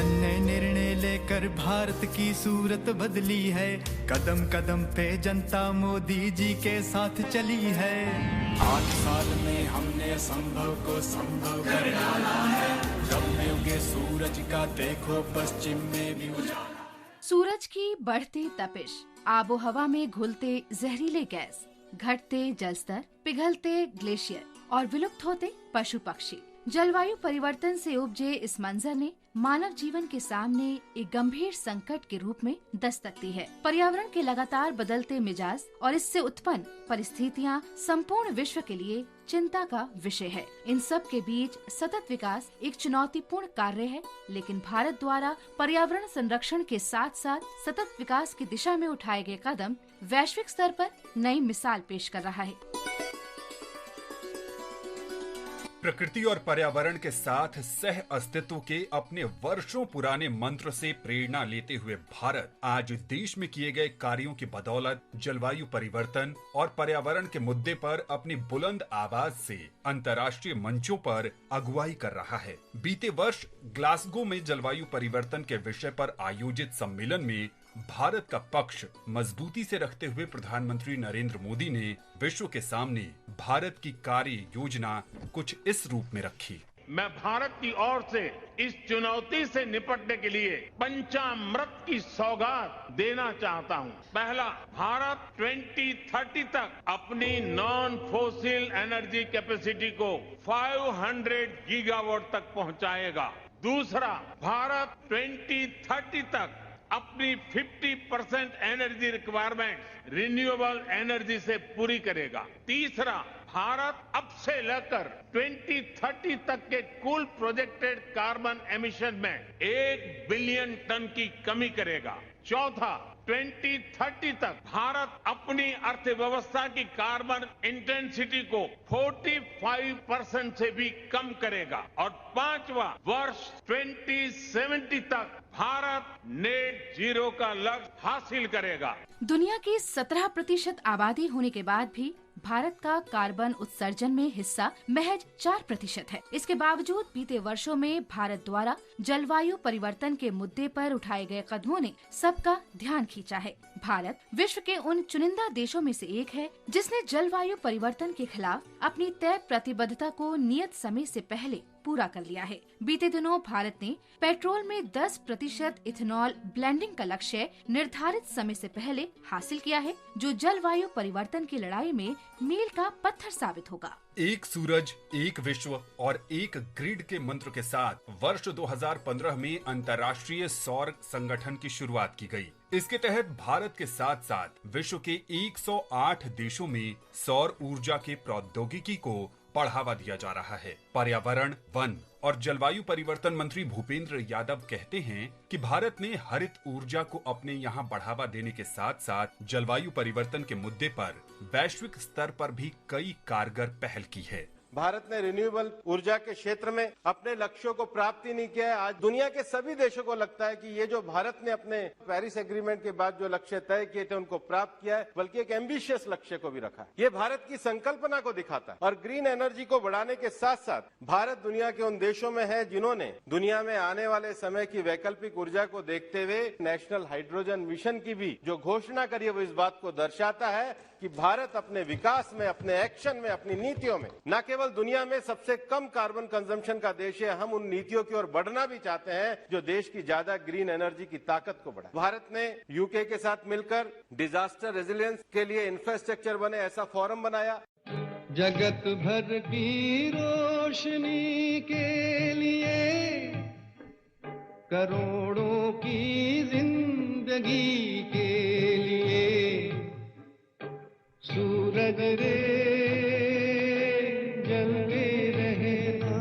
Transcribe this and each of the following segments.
अनन्य निर्णय लेकर भारत की सूरत बदली है। कदम कदम पे जनता मोदी जी के साथ चली है। 8 साल में हमने असंभव को संभव कर डाला है। जब में उगे सूरज का देखो पश्चिम में भी उजाला। सूरज की बढ़ती तपिश, आबो हवा में घुलते जहरीले गैस, घटते जलस्तर, पिघलते ग्लेशियर और विलुप्त होते पशु पक्षी। जलवायु परिवर्तन से उपजे इस मंजर ने मानव जीवन के सामने एक गंभीर संकट के रूप में दस्तक दी है। पर्यावरण के लगातार बदलते मिजाज और इससे उत्पन्न परिस्थितियां संपूर्ण विश्व के लिए चिंता का विषय है। इन सब के बीच सतत विकास एक चुनौतीपूर्ण कार्य है, लेकिन भारत द्वारा पर्यावरण संरक्षण के साथ साथ सतत विकास की दिशा में उठाए गए कदम वैश्विक स्तर पर नई मिसाल पेश कर रहा है। प्रकृति और पर्यावरण के साथ सह अस्तित्व के अपने वर्षों पुराने मंत्र से प्रेरणा लेते हुए भारत आज देश में किए गए कार्यों की बदौलत जलवायु परिवर्तन और पर्यावरण के मुद्दे पर अपनी बुलंद आवाज से अंतर्राष्ट्रीय मंचों पर अगुवाई कर रहा है। बीते वर्ष ग्लासगो में जलवायु परिवर्तन के विषय पर आयोजित सम्मेलन में भारत का पक्ष मजबूती से रखते हुए प्रधानमंत्री नरेंद्र मोदी ने विश्व के सामने भारत की कार्य योजना कुछ इस रूप में रखी। मैं भारत की ओर से इस चुनौती से निपटने के लिए पंचामृत की सौगात देना चाहता हूं। पहला, भारत 2030 तक अपनी नॉन फोसिल एनर्जी कैपेसिटी को 500 गीगावाट तक पहुंचाएगा। दूसरा, भारत 2030 तक अपनी 50% एनर्जी रिक्वायरमेंट रिन्यूएबल एनर्जी से पूरी करेगा। तीसरा, भारत अब से लेकर 2030 तक के कुल प्रोजेक्टेड कार्बन एमिशन में 1 बिलियन टन की कमी करेगा। चौथा, 2030 तक भारत अपनी अर्थव्यवस्था की कार्बन इंटेंसिटी को 45% से भी कम करेगा। और पांचवा, वर्ष 2070 तक भारत नेट जीरो का लक्ष्य हासिल करेगा। दुनिया की 17% आबादी होने के बाद भी भारत का कार्बन उत्सर्जन में हिस्सा महज 4% है। इसके बावजूद बीते वर्षों में भारत द्वारा जलवायु परिवर्तन के मुद्दे पर उठाए गए कदमों ने सबका ध्यान खींचा है। भारत विश्व के उन चुनिंदा देशों में से एक है जिसने जलवायु परिवर्तन के खिलाफ अपनी तय प्रतिबद्धता को नियत समय से पहले पूरा कर लिया है। बीते दिनों भारत ने पेट्रोल में 10% इथेनॉल ब्लेंडिंग का लक्ष्य निर्धारित समय से पहले हासिल किया है, जो जलवायु परिवर्तन की लड़ाई में मील का पत्थर साबित होगा। एक सूरज, एक विश्व और एक ग्रिड के मंत्र के साथ वर्ष 2015 में अंतर्राष्ट्रीय सौर संगठन की शुरुआत की गई। इसके तहत भारत के साथ साथ विश्व के 108 देशों में सौर ऊर्जा के प्रौद्योगिकी को बढ़ावा दिया जा रहा है। पर्यावरण, वन और जलवायु परिवर्तन मंत्री भूपेंद्र यादव कहते हैं कि भारत ने हरित ऊर्जा को अपने यहाँ बढ़ावा देने के साथ साथ जलवायु परिवर्तन के मुद्दे पर वैश्विक स्तर पर भी कई कारगर पहल की है। भारत ने रिन्यूएबल ऊर्जा के क्षेत्र में अपने लक्ष्यों को प्राप्त ही नहीं किया है। आज दुनिया के सभी देशों को लगता है कि ये जो भारत ने अपने पेरिस एग्रीमेंट के बाद जो लक्ष्य तय किए थे उनको प्राप्त किया है, बल्कि एक एम्बिशियस लक्ष्य को भी रखा है। ये भारत की संकल्पना को दिखाता है। और ग्रीन एनर्जी को बढ़ाने के साथ साथ भारत दुनिया के उन देशों में है जिन्होंने दुनिया में आने वाले समय की वैकल्पिक ऊर्जा को देखते हुए नेशनल हाइड्रोजन मिशन की भी जो घोषणा करी है, वो इस बात को दर्शाता है कि भारत अपने विकास में, अपने एक्शन में, अपनी नीतियों में न केवल दुनिया में सबसे कम कार्बन कंजम्पशन का देश है, हम उन नीतियों की ओर बढ़ना भी चाहते हैं जो देश की ज्यादा ग्रीन एनर्जी की ताकत को बढ़ाए। भारत ने यूके के साथ मिलकर डिजास्टर रेजिलियंस के लिए इंफ्रास्ट्रक्चर बने ऐसा फोरम बनाया। जगत भर की रोशनी के लिए, करोड़ों की जिंदगी के लिए, सूरज रे जलते रहना।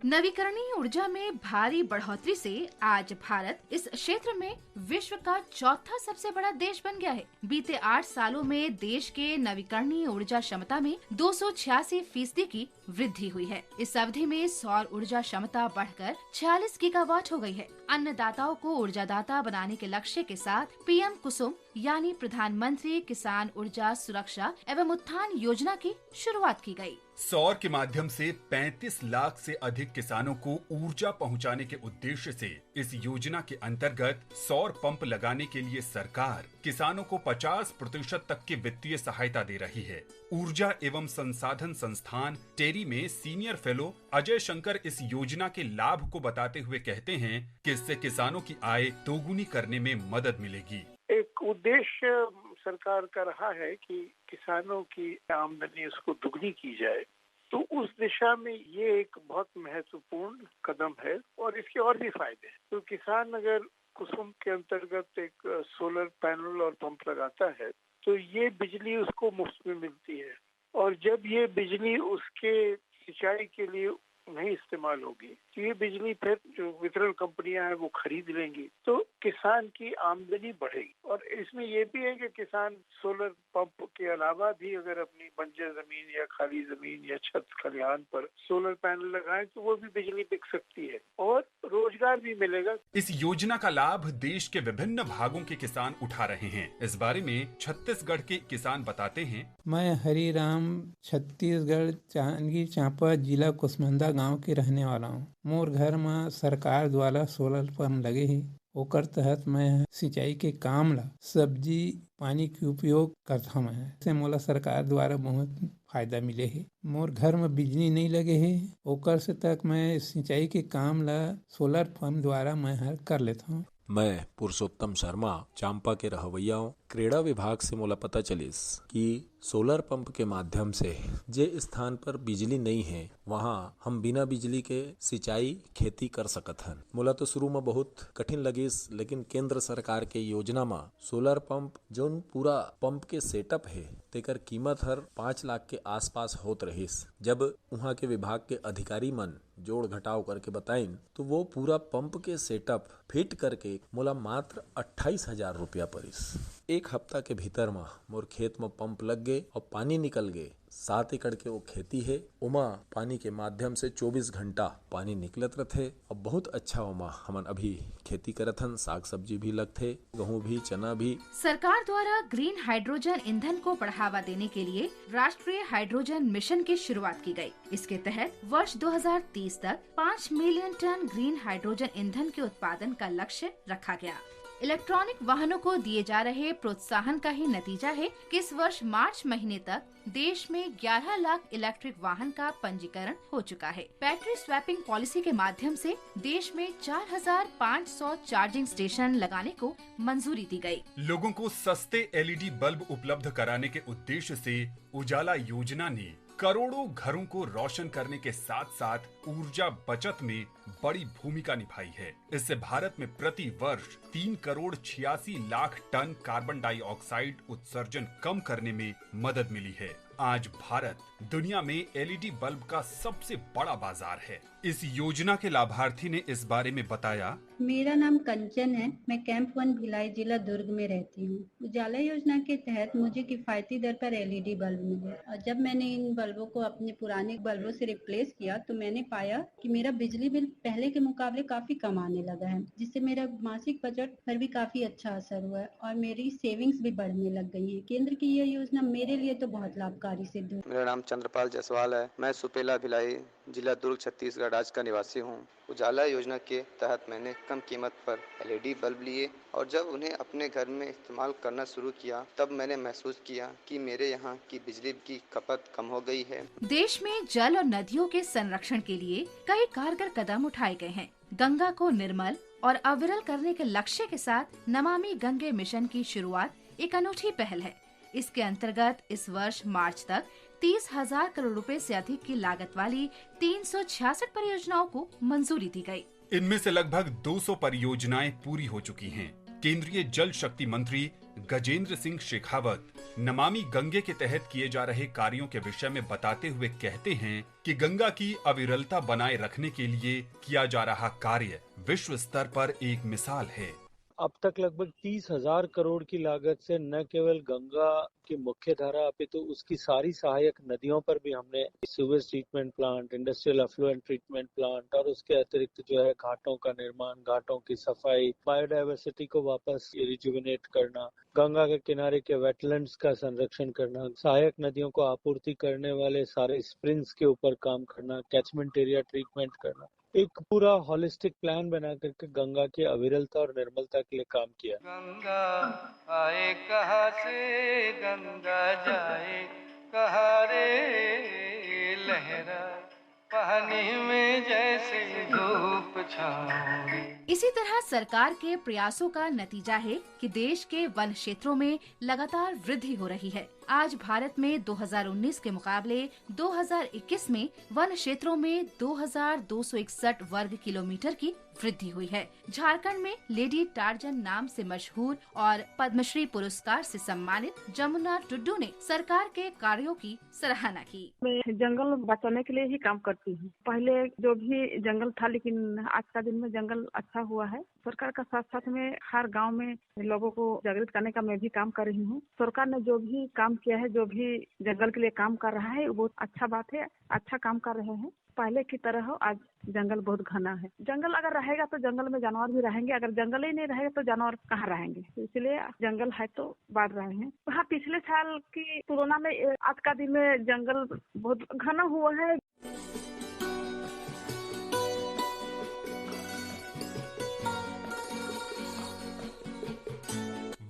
नवीकरणीय ऊर्जा में भारी बढ़ोतरी से आज भारत इस क्षेत्र में विश्व का चौथा सबसे बड़ा देश बन गया है। बीते 8 सालों में देश के नवीकरणीय ऊर्जा क्षमता में 286% की वृद्धि हुई है। इस अवधि में सौर ऊर्जा क्षमता बढ़कर 46 गीगावाट हो गई है। अन्नदाताओं को ऊर्जादाता बनाने के लक्ष्य के साथ पीएम कुसुम यानी प्रधानमंत्री किसान ऊर्जा सुरक्षा एवं उत्थान योजना की शुरुआत की गई। सौर के माध्यम से 35 लाख से अधिक किसानों को ऊर्जा पहुंचाने के उद्देश्य से इस योजना के अंतर्गत सौर पंप लगाने के लिए सरकार किसानों को 50% तक की वित्तीय सहायता दे रही है। ऊर्जा एवं संसाधन संस्थान टेरी में सीनियर फेलो अजय शंकर इस योजना के लाभ को बताते हुए कहते हैं कि इससे किसानों की आय दोगुनी करने में मदद मिलेगी। एक उद्देश्य सरकार का रहा है कि किसानों की आमदनी उसको दुगनी की जाए, तो उस दिशा में ये एक बहुत महत्वपूर्ण कदम है और इसके और भी फायदे हैं। तो किसान अगर कुसुम के अंतर्गत एक सोलर पैनल और पंप लगाता है तो ये बिजली उसको मुफ्त में मिलती है, और जब ये बिजली उसके सिंचाई के लिए नहीं इस्तेमाल होगी तो ये बिजली फिर जो वितरण कंपनियां हैं वो खरीद लेंगी, तो किसान की आमदनी बढ़ेगी। और इसमें ये भी है कि किसान सोलर पंप के अलावा भी अगर अपनी बंजर जमीन या खाली जमीन या छत खलिहान पर सोलर पैनल लगाएं तो वो भी बिजली बिक सकती है और रोजगार भी मिलेगा। इस योजना का लाभ देश के विभिन्न भागों के किसान उठा रहे हैं। इस बारे में छत्तीसगढ़ के किसान बताते हैं। मैं हरिराम छत्तीसगढ़ जांजगीर चांपा जिला कुसमुंदा गांव के रहने वाला हूँ। मोर घर में सरकार द्वारा सोलर पंप लगे ही, ओकर तहत मैं सिंचाई के काम ला सब्जी पानी के उपयोग करता मैं। से मोला सरकार द्वारा बहुत फायदा मिले है। मोर घर में बिजली नहीं लगे है, ओकर से तक मैं सिंचाई के काम ला सोलर पंप द्वारा मैं हर कर लेता हूँ। मैं पुरुषोत्तम शर्मा चांपा के रहवैया हूँ। क्रीड़ा विभाग से मोला पता चलिस कि सोलर पंप के माध्यम से जे स्थान पर बिजली नहीं है वहाँ हम बिना बिजली के सिंचाई खेती कर सकत हन। मोला तो शुरू में बहुत कठिन लगिस, लेकिन केंद्र सरकार के योजना में सोलर पंप जोन पूरा पंप के सेटअप है तेकर कीमत हर 5 लाख के आसपास होत रहिस। जब वहाँ के विभाग के अधिकारी मन जोड़ घटाव करके बताइन तो वो पूरा पंप के सेटअप फिट करके मोला मात्र 28,000 रुपया परिस। 1 हफ्ता के भीतर में मोर खेत में पंप लग गए और पानी निकल गए। 7 एकड़ के वो खेती है, उमा पानी के माध्यम से 24 घंटा पानी निकलत रहते और बहुत अच्छा उमा हमन अभी खेती करत हन। साग सब्जी भी लगते, गेहूँ भी चना भी। सरकार द्वारा ग्रीन हाइड्रोजन ईंधन को बढ़ावा देने के लिए राष्ट्रीय हाइड्रोजन मिशन की शुरुआत की गई। इसके तहत वर्ष 2030 तक 5 मिलियन टन ग्रीन हाइड्रोजन ईंधन के उत्पादन का लक्ष्य रखा गया। इलेक्ट्रॉनिक वाहनों को दिए जा रहे प्रोत्साहन का ही नतीजा है कि इस वर्ष मार्च महीने तक देश में 11 लाख इलेक्ट्रिक वाहन का पंजीकरण हो चुका है। बैटरी स्वैपिंग पॉलिसी के माध्यम से देश में 4,500 चार्जिंग स्टेशन लगाने को मंजूरी दी गई। लोगों को सस्ते LED बल्ब उपलब्ध कराने के उद्देश्य से उजाला योजना ने करोड़ों घरों को रोशन करने के साथ साथ ऊर्जा बचत में बड़ी भूमिका निभाई है। इससे भारत में प्रति वर्ष 3 crore 86 lakh ton carbon dioxide उत्सर्जन कम करने में मदद मिली है। आज भारत दुनिया में LED बल्ब का सबसे बड़ा बाजार है। इस योजना के लाभार्थी ने इस बारे में बताया। मेरा नाम कंचन है, मैं कैंप 1 भिलाई जिला दुर्ग में रहती हूँ। उजाला योजना के तहत मुझे किफायती दर पर LED बल्ब मिले और जब मैंने इन बल्बों को अपने पुराने बल्बों से रिप्लेस किया तो मैंने पाया कि मेरा बिजली बिल पहले के मुकाबले काफी कम आने लगा है, जिससे मेरा मासिक बजट पर भी काफी अच्छा असर हुआ है और मेरी सेविंग्स भी बढ़ने लग गई है। केंद्र की यह योजना मेरे लिए तो बहुत लाभकारी सिद्ध हुई। मेरा नाम चंद्रपाल जायसवाल है, मैं सुपेला भिलाई जिला दुर्ग छत्तीसगढ़ राज्य का निवासी हूँ। उजाला योजना के तहत मैंने कम कीमत पर LED बल्ब लिए और जब उन्हें अपने घर में इस्तेमाल करना शुरू किया तब मैंने महसूस किया कि मेरे यहाँ की बिजली की खपत कम हो गई है। देश में जल और नदियों के संरक्षण के लिए कई कारगर कदम उठाए गए हैं। गंगा को निर्मल और अविरल करने के लक्ष्य के साथ नमामि गंगे मिशन की शुरुआत एक अनूठी पहल है। इसके अंतर्गत इस वर्ष मार्च तक 30,000 करोड़ रुपए से अधिक की लागत वाली 366 परियोजनाओं को मंजूरी दी गई। इनमें से लगभग 200 परियोजनाएं पूरी हो चुकी हैं। केंद्रीय जल शक्ति मंत्री गजेंद्र सिंह शेखावत नमामि गंगे के तहत किए जा रहे कार्यों के विषय में बताते हुए कहते हैं कि गंगा की अविरलता बनाए रखने के लिए किया जा रहा कार्य विश्व स्तर पर एक मिसाल है। अब तक लगभग 30,000 करोड़ की लागत से न केवल गंगा की मुख्य धारा अपितु उसकी सारी सहायक नदियों पर भी हमने sewage treatment plant, industrial affluent treatment plant और उसके अतिरिक्त जो है घाटों का निर्माण, घाटों की सफाई, बायोडायवर्सिटी को वापस रिजुविनेट करना, गंगा के किनारे के वेटलैंड्स का संरक्षण करना, सहायक नदियों को आपूर्ति करने वाले सारे स्प्रिंग्स के ऊपर काम करना, कैचमेंट एरिया ट्रीटमेंट करना, एक पूरा हॉलिस्टिक प्लान बना करके गंगा की अविरलता और निर्मलता के लिए काम किया। गंगा आए कहाँ से, गंगा जाए कहाँ रे, लहरा पानी में जैसे धूप छाँव। इसी तरह सरकार के प्रयासों का नतीजा है कि देश के वन क्षेत्रों में लगातार वृद्धि हो रही है। आज भारत में 2019 के मुकाबले 2021 में वन क्षेत्रों में 2261 वर्ग किलोमीटर की वृद्धि हुई है। झारखंड में लेडी टार्जन नाम से मशहूर और पद्मश्री पुरस्कार से सम्मानित जमुना टुड्डू ने सरकार के कार्यों की सराहना की। मैं जंगल बचाने के लिए ही काम करती हूँ। पहले जो भी जंगल था, लेकिन आज का दिन में जंगल अच्छा हुआ है। सरकार का साथ साथ में हर गांव में लोगों को जागृत करने का मैं भी काम कर रही हूँ। सरकार ने जो भी काम किया है, जो भी जंगल के लिए काम कर रहा है, वो बहुत अच्छा बात है। अच्छा काम कर रहे हैं। पहले की तरह आज जंगल बहुत घना है। जंगल अगर रहेगा तो जंगल में जानवर भी रहेंगे, अगर जंगल ही नहीं रहेगा तो जानवर कहाँ रहेंगे। इसलिए जंगल है तो बढ़ रहे हैं। हाँ, पिछले साल की तुलना में आज का दिन में जंगल बहुत घना हुआ है।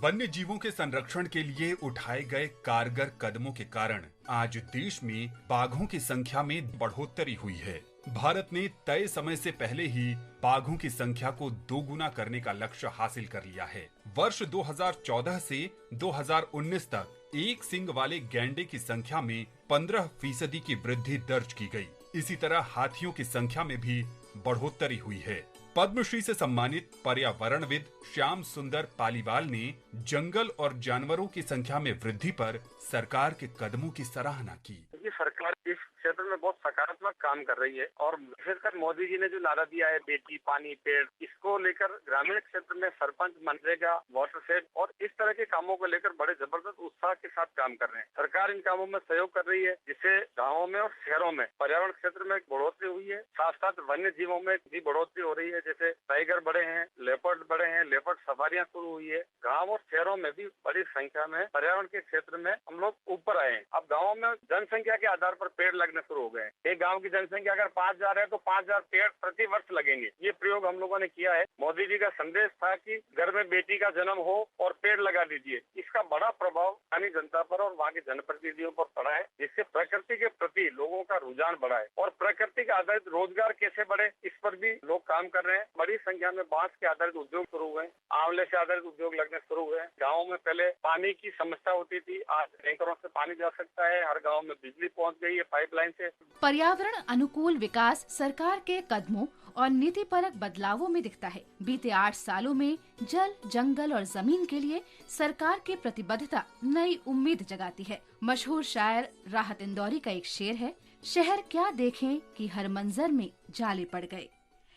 वन्य जीवों के संरक्षण के लिए उठाए गए कारगर कदमों के कारण आज देश में बाघों की संख्या में बढ़ोतरी हुई है। भारत ने तय समय से पहले ही बाघों की संख्या को दोगुना करने का लक्ष्य हासिल कर लिया है। वर्ष 2014 से 2019 तक एक सींग वाले गैंडे की संख्या में 15% की वृद्धि दर्ज की गई। इसी तरह हाथियों की संख्या में भी बढ़ोतरी हुई है। पद्मश्री से सम्मानित पर्यावरणविद श्याम सुंदर पालीवाल ने जंगल और जानवरों की संख्या में वृद्धि पर सरकार के कदमों की सराहना की। ये सरकार इस क्षेत्र में बहुत सकारात्मक काम कर रही है और विशेषकर मोदी जी ने जो नारा दिया है बेटी पानी पेड़, इसको लेकर ग्रामीण क्षेत्र में सरपंच, मनरेगा, वाटरशेड और इस तरह के कामों को लेकर बड़े जबरदस्त उत्साह के साथ काम कर रहे हैं। सरकार इन कामों में सहयोग कर रही है, जिससे गाँवों में और शहरों में पर्यावरण क्षेत्र में बढ़ोतरी हुई है। साथ साथ वन्य जीवों में भी बढ़ोतरी हो रही है। जैसे टाइगर बढ़े हैं, लेपर्ड बढ़े हैं, लेपर्ड सफारियां शुरू हुई है। गाँव और शहरों में भी बड़ी संख्या में पर्यावरण के क्षेत्र में हम लोग ऊपर आए हैं। अब गाँवों में जनसंख्या के आधार पर पेड़ लगने शुरू हो गए। एक गांव की जनसंख्या अगर 5000 है तो 5000 पेड़ प्रति वर्ष लगेंगे। ये प्रयोग हम लोगों ने किया है। मोदी जी का संदेश था कि घर में बेटी का जन्म हो और पेड़ लगा दीजिए। इसका बड़ा प्रभाव स्थानीय जनता पर और वहाँ के जनप्रतिनिधियों पर पड़ा है, जिससे प्रकृति के प्रति लोगों का रुझान बढ़ा है और प्रकृति के आधारित रोजगार कैसे बढ़े, इस पर भी लोग काम कर रहे हैं। बड़ी संख्या में बांस के आधारित उद्योग शुरू हुए, आंवले से आधारित उद्योग लगने शुरू हुए। गाँव में पहले पानी की समस्या होती थी, आज टैंकरों से पानी जा सकता है। हर गाँव में बिजली पहुँच गई है पाइपलाइन से। पर्यावरण अनुकूल विकास सरकार के कदमों और नीतिपरक बदलावों में दिखता है। बीते 8 सालों में जल, जंगल और जमीन के लिए सरकार की प्रतिबद्धता नई उम्मीद जगाती है। मशहूर शायर राहत इंदौरी का एक शेर है, शहर क्या देखें कि हर मंजर में जाले पड़ गए,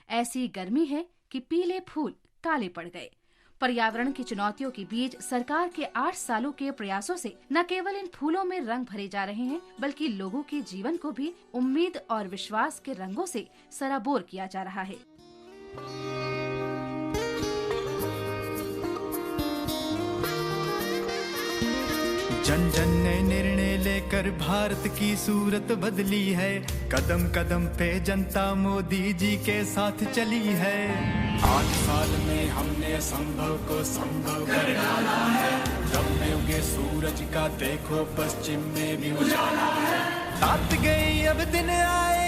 ऐसी गर्मी है कि पीले फूल काले पड़ गए। पर्यावरण की चुनौतियों के बीच सरकार के 8 सालों के प्रयासों से न केवल इन फूलों में रंग भरे जा रहे हैं, बल्कि लोगों के जीवन को भी उम्मीद और विश्वास के रंगों से सराबोर किया जा रहा है। जन जन ने निर्णय लेकर भारत की सूरत बदली है। कदम कदम पे जनता मोदी जी के साथ चली है। 8 साल में हमने संभव को संभव कर डाला है। जब में उगे सूरज का देखो पश्चिम में भी उजाला है। रात गई अब दिन आए,